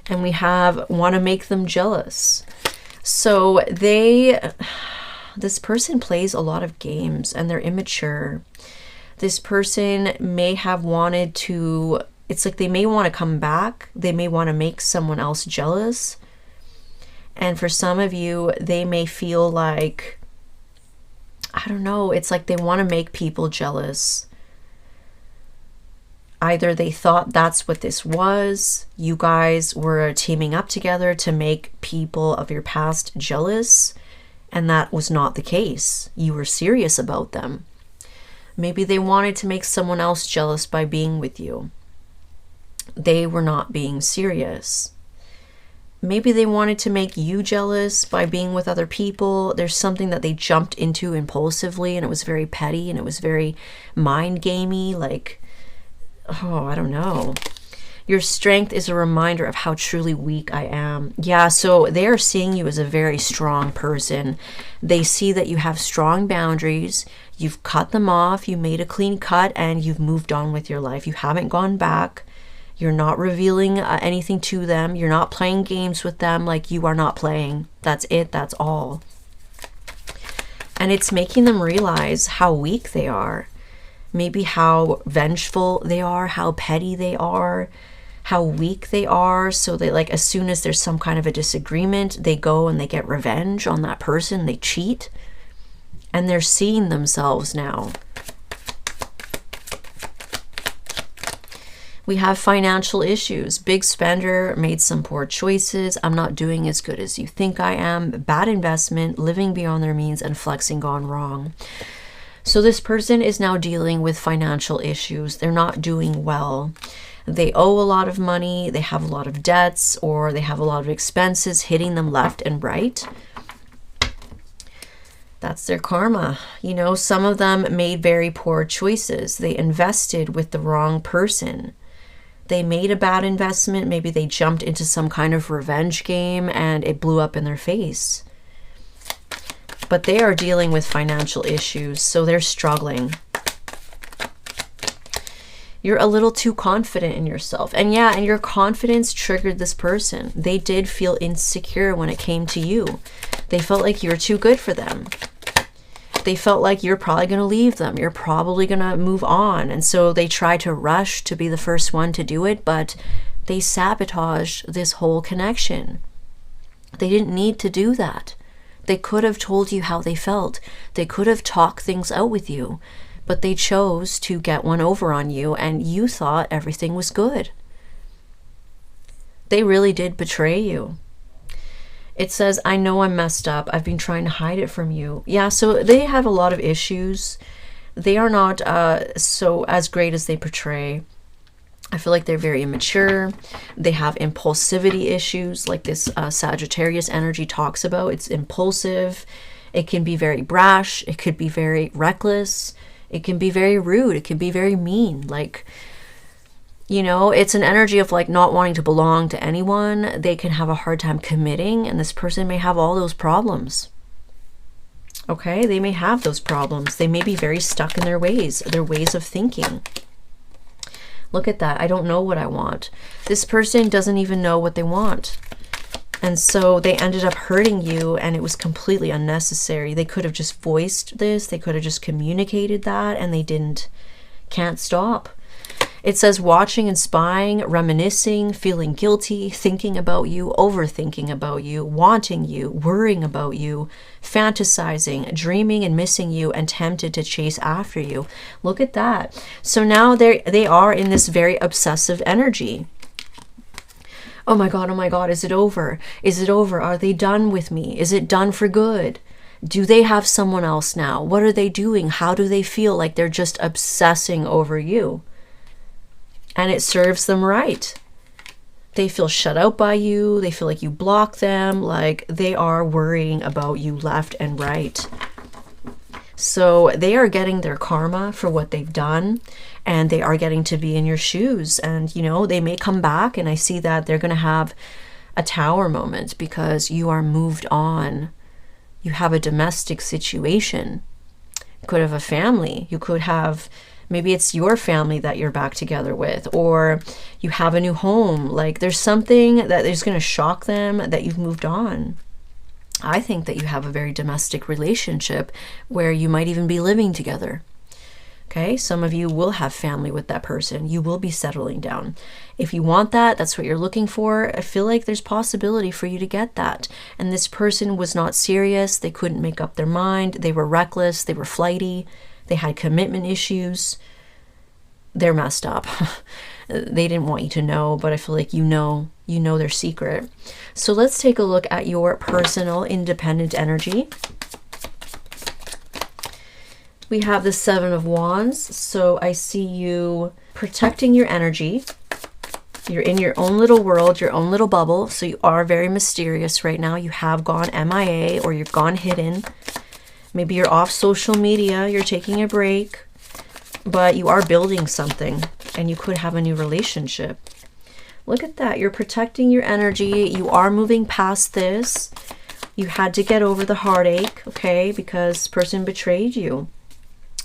And we have want to make them jealous. So this person plays a lot of games and they're immature. This person may have wanted to, it's like they may want to come back. They may want to make someone else jealous. And for some of you, they may feel like, I don't know, it's like they want to make people jealous. Either they thought that's what this was. You guys were teaming up together to make people of your past jealous, and that was not the case. You were serious about them. Maybe they wanted to make someone else jealous by being with you. They were not being serious. Maybe they wanted to make you jealous by being with other people. There's something that they jumped into impulsively, and it was very petty, and it was very mind gamey, like, oh, I don't know. Your strength is a reminder of how truly weak I am. Yeah, so they are seeing you as a very strong person. They see that you have strong boundaries. You've cut them off. You made a clean cut and you've moved on with your life. You haven't gone back. You're not revealing anything to them. You're not playing games with them. Like, you are not playing. That's it. That's all. And it's making them realize how weak they are. Maybe how vengeful they are, how petty they are, how weak they are. So they, like, as soon as there's some kind of a disagreement, they go and they get revenge on that person. They cheat. And they're seeing themselves now. We have financial issues. Big spender, made some poor choices. I'm not doing as good as you think I am. Bad investment, living beyond their means, and flexing gone wrong. So this person is now dealing with financial issues. They're not doing well. They owe a lot of money. They have a lot of debts, or they have a lot of expenses hitting them left and right. That's their karma. You know, some of them made very poor choices. They invested with the wrong person. They made a bad investment. Maybe they jumped into some kind of revenge game and it blew up in their face. But they are dealing with financial issues, so they're struggling. You're a little too confident in yourself. And yeah, and your confidence triggered this person. They did feel insecure when it came to you. They felt like you're too good for them. They felt like you're probably going to leave them. You're probably going to move on. And so they try to rush to be the first one to do it, but they sabotaged this whole connection. They didn't need to do that. They could have told you how they felt. They could have talked things out with you, but they chose to get one over on you, and you thought everything was good. They really did betray you. It says, I know I'm messed up. I've been trying to hide it from you. Yeah, so they have a lot of issues. They are not so as great as they portray. I feel like they're very immature. They have impulsivity issues, like this Sagittarius energy talks about. It's impulsive. It can be very brash. It could be very reckless. It can be very rude. It can be very mean. Like, you know, it's an energy of like not wanting to belong to anyone. They can have a hard time committing, and this person may have all those problems. Okay, they may have those problems. They may be very stuck in their ways of thinking. Look at that. I don't know what I want. This person doesn't even know what they want. And so they ended up hurting you, and it was completely unnecessary. They could have just voiced this. They could have just communicated that, and they didn't. Can't stop. It says watching and spying, reminiscing, feeling guilty, thinking about you, overthinking about you, wanting you, worrying about you, fantasizing, dreaming and missing you, and tempted to chase after you. Look at that. So now they are in this very obsessive energy. Oh my God, is it over? Is it over? Are they done with me? Is it done for good? Do they have someone else now? What are they doing? How do they feel? Like they're just obsessing over you. And it serves them right. They feel shut out by you. They feel like you block them. Like they are worrying about you left and right. So they are getting their karma for what they've done. And they are getting to be in your shoes. And, you know, they may come back. And I see that they're going to have a tower moment because you are moved on. You have a domestic situation. You could have a family. You could have... Maybe it's your family that you're back together with, or you have a new home. Like there's something that is going to shock them that you've moved on. I think that you have a very domestic relationship where you might even be living together. Okay, some of you will have family with that person. You will be settling down. If you want that, that's what you're looking for. I feel like there's possibility for you to get that. And this person was not serious. They couldn't make up their mind. They were reckless. They were flighty. They had commitment issues. They're messed up. They didn't want you to know, but I feel like you know their secret. So let's take a look at your personal independent energy. We have the Seven of Wands. So I see you protecting your energy. You're in your own little world, your own little bubble. So you are very mysterious right now. You have gone MIA or you've gone hidden. Maybe you're off social media, you're taking a break, but you are building something and you could have a new relationship. Look at that. You're protecting your energy. You are moving past this. You had to get over the heartache, okay, because this person betrayed you.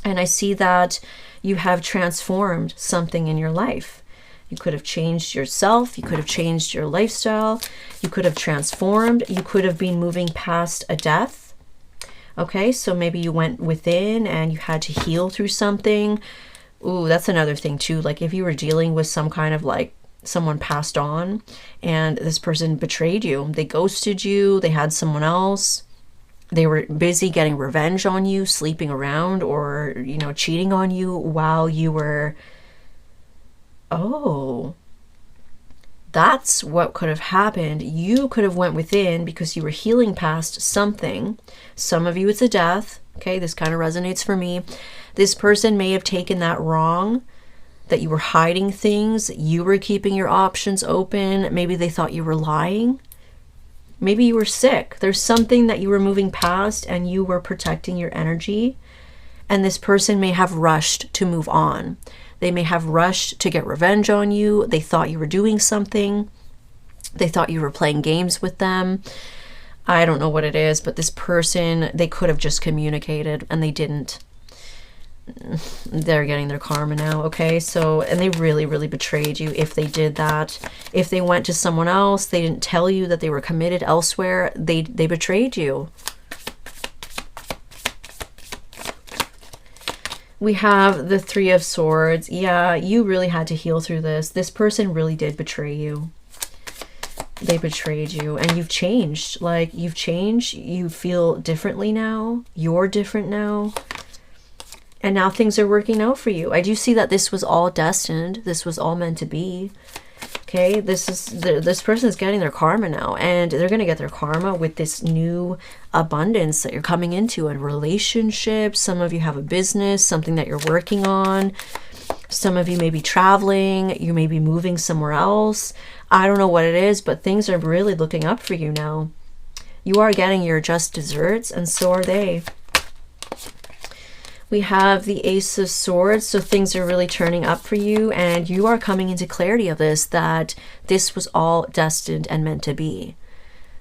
And I see that you have transformed something in your life. You could have changed yourself. You could have changed your lifestyle. You could have transformed. You could have been moving past a death. Okay, so maybe you went within and you had to heal through something. Ooh, that's another thing too. Like if you were dealing with some kind of like someone passed on and this person betrayed you. They ghosted you. They had someone else. They were busy getting revenge on you, sleeping around, or, you know, cheating on you while you were... Oh, that's what could have happened. You could have went within because you were healing past something. Some of you, it's a death. Okay, this kind of resonates for me. This person may have taken that wrong, that you were hiding things. You were keeping your options open. Maybe they thought you were lying. Maybe you were sick. There's something that you were moving past and you were protecting your energy. And this person may have rushed to move on. They may have rushed to get revenge on you. They thought you were doing something. They thought you were playing games with them. I don't know what it is, but this person, they could have just communicated and they didn't. They're getting their karma now, okay? So, and they really, really betrayed you if they did that. If they went to someone else, they didn't tell you that they were committed elsewhere, they betrayed you. We have the Three of Swords. Yeah, you really had to heal through this. This person really did betray you. They betrayed you and you've changed. Like, you've changed. You feel differently now. You're different now. And now things are working out for you. I do see that this was all destined. This was all meant to be. Okay, this person is getting their karma now. And they're going to get their karma with this new abundance that you're coming into. A relationship. Some of you have a business. Something that you're working on. Some of you may be traveling. You may be moving somewhere else. I don't know what it is. But things are really looking up for you now. You are getting your just desserts. And so are they. We have the Ace of Swords, so things are really turning up for you, and you are coming into clarity of this, that this was all destined and meant to be.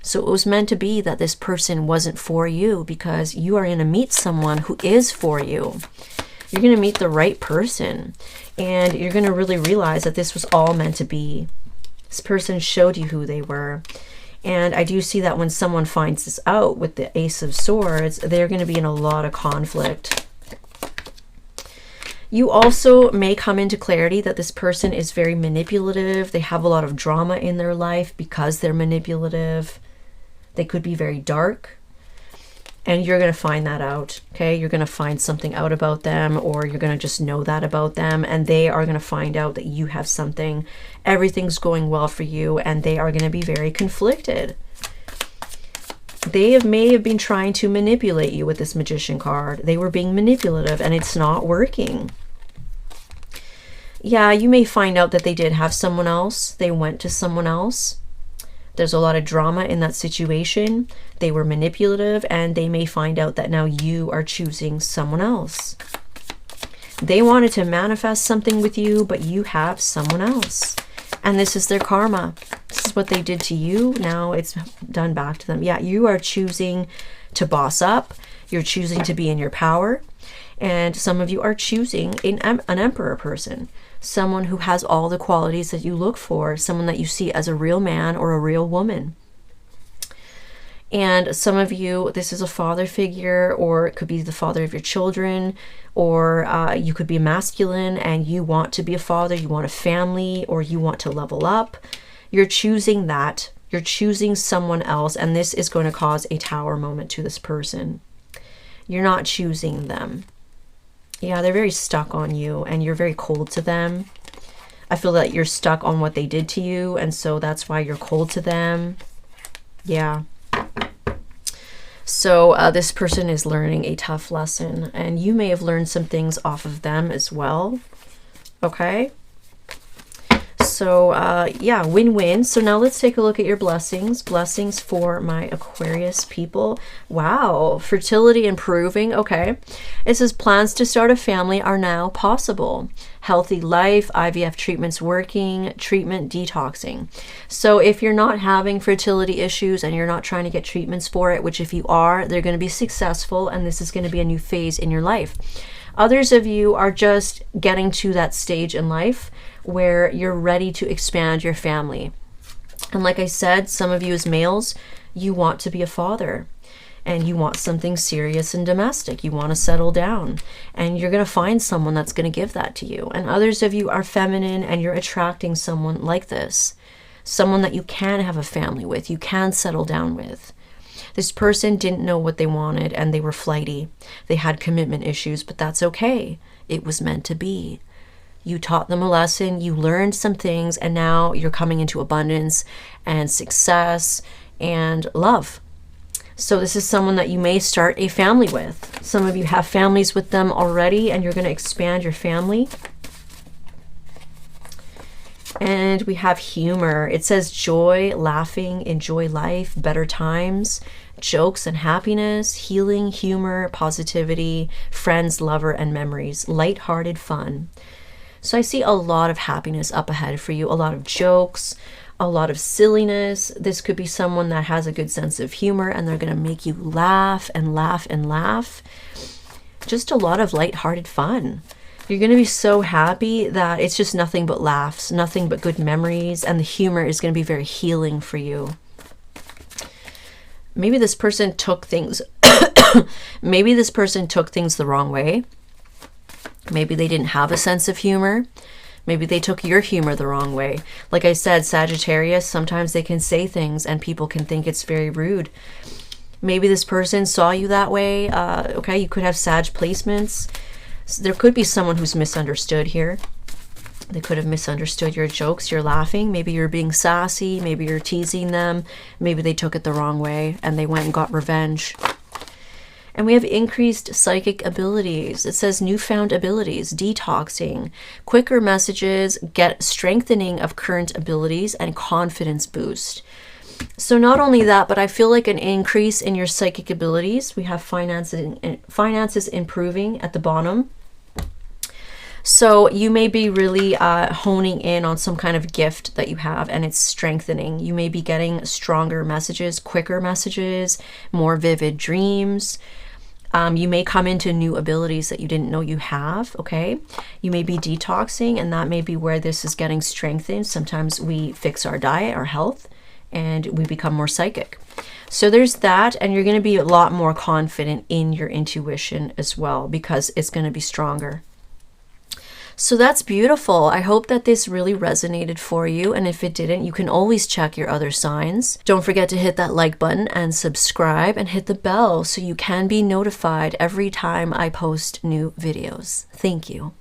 So it was meant to be that this person wasn't for you, because you are going to meet someone who is for you. You're going to meet the right person, and you're going to really realize that this was all meant to be. This person showed you who they were. And I do see that when someone finds this out with the Ace of Swords, they're going to be in a lot of conflict. You also may come into clarity that this person is very manipulative. They have a lot of drama in their life because they're manipulative. They could be very dark. And you're going to find that out, okay? You're going to find something out about them, or you're going to just know that about them. And they are going to find out that you have something. Everything's going well for you, and they are going to be very conflicted. They may have been trying to manipulate you with this Magician card. They were being manipulative and it's not working. Yeah, you may find out that they did have someone else. They went to someone else. There's a lot of drama in that situation. They were manipulative and they may find out that now you are choosing someone else. They wanted to manifest something with you, but you have someone else. And this is their karma. This is what they did to you. Now it's done back to them. Yeah, you are choosing to boss up. You're choosing to be in your power. And some of you are choosing an emperor person. Someone who has all the qualities that you look for. Someone that you see as a real man or a real woman. And some of you, this is a father figure, or it could be the father of your children, or you could be masculine and you want to be a father, you want a family, or you want to level up. You're choosing that. You're choosing someone else, and this is going to cause a tower moment to this person. You're not choosing them. Yeah, they're very stuck on you, and you're very cold to them. I feel that you're stuck on what they did to you, and so that's why you're cold to them. Yeah. So this person is learning a tough lesson, and you may have learned some things off of them as well. Okay. So yeah, win-win. So now let's take a look at your blessings. Blessings for my Aquarius people. Wow, fertility improving. Okay. It says plans to start a family are now possible. Healthy life, IVF treatments working, treatment detoxing. So if you're not having fertility issues and you're not trying to get treatments for it, which if you are, they're going to be successful, and this is going to be a new phase in your life. Others of you are just getting to that stage in life where you're ready to expand your family. And like I said, some of you as males, you want to be a father and you want something serious and domestic. You want to settle down, and you're going to find someone that's going to give that to you. And others of you are feminine and you're attracting someone like this, someone that you can have a family with, you can settle down with. This person didn't know what they wanted and they were flighty. They had commitment issues, but that's okay. It was meant to be. You taught them a lesson, you learned some things, and now you're coming into abundance and success and love. So this is someone that you may start a family with. Some of you have families with them already and you're going to expand your family. And we have humor. It says joy, laughing, enjoy life, better times, jokes and happiness, healing, humor, positivity, friends, lover, and memories, lighthearted fun. So I see a lot of happiness up ahead for you, a lot of jokes, a lot of silliness. This could be someone that has a good sense of humor and they're going to make you laugh and laugh and laugh. Just a lot of lighthearted fun. You're going to be so happy that it's just nothing but laughs, nothing but good memories, and the humor is going to be very healing for you. Maybe this person took things maybe this person took things the wrong way. Maybe they didn't have a sense of humor. Maybe they took your humor the wrong way. Like I said, Sagittarius, sometimes they can say things and people can think it's very rude. Maybe this person saw you that way. Okay, you could have Sag placements. There could be someone who's misunderstood here. They could have misunderstood your jokes. You're laughing. Maybe you're being sassy. Maybe you're teasing them. Maybe they took it the wrong way and they went and got revenge. And we have increased psychic abilities. It says newfound abilities, detoxing, quicker messages, get strengthening of current abilities, and confidence boost. So not only that, but I feel like an increase in your psychic abilities. We have finances improving at the bottom. So you may be really honing in on some kind of gift that you have, and it's strengthening. You may be getting stronger messages, quicker messages, more vivid dreams. You may come into new abilities that you didn't know you have, okay? You may be detoxing, and that may be where this is getting strengthened. Sometimes we fix our diet, our health, and we become more psychic. So there's that, and you're going to be a lot more confident in your intuition as well because it's going to be stronger. So that's beautiful. I hope that this really resonated for you. And if it didn't, you can always check your other signs. Don't forget to hit that like button and subscribe and hit the bell so you can be notified every time I post new videos. Thank you.